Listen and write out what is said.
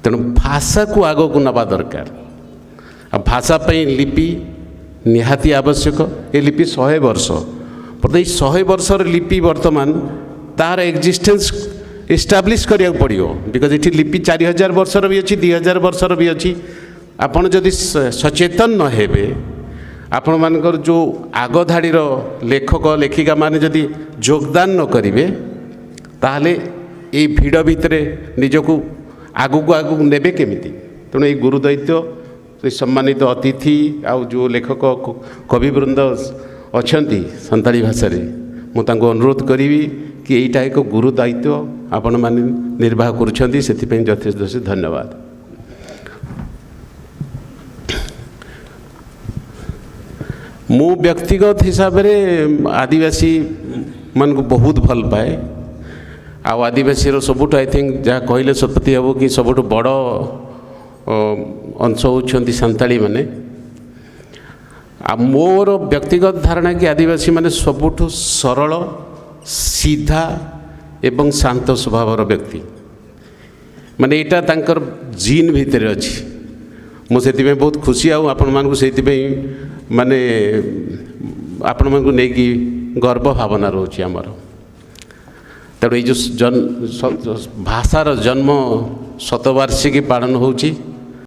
तेणु भाषा को आग को नवा दरकार आ भाषा लिपि निहाती आवश्यक। ये लिपि 100 वर्ष पर 100 वर्षर लिपि वर्तमान तार एक्जिस्टेंस एस्टाब्लिश करिया पड़ियो बिकज ये लिपि 4000 वर्षर भी अच्छी 2000 वर्षर भी अच्छी। आपण जदि सचेतन न हेबे आपण मानकर जो आग धाड़ीर लेखक लेखिका माने जदि योगदान न करिवे ताहले ये भिड़ भितर निजको आगू आगू नेबे केमिति। तेणु ये गुरुदैत्य सम्मानित अतिथि आउ जो लेखक कविवृंद अछंती संताली भाषा रे मु तांको अनुरोध करी कि एटा एक गुरु दायित्व आपण माने निर्वाह करुछंती सेति यथेष्ट धन्यवाद। मु व्यक्तिगत हिसाब रे आदिवासी मन को बहुत भल पाए आदिवासी सबुठ आई थिंक जहाँ कहले सतपति बाबू कि सबुठ बड़ अंश होती सांताली माने मोर व्यक्तिगत धारणा कि आदिवासी माने सबुठ सरल सीधा एवं शांत स्वभावर व्यक्ति माने एटा तांकर जीन भितर अच्छी। मुझे बहुत खुशी आपण मानकु सेतिपई माने आपण मानकु नेकी गर्व भावना रोची आमर। तेणु ये जो भाषार जन्म शतवार्षिकी पालन होची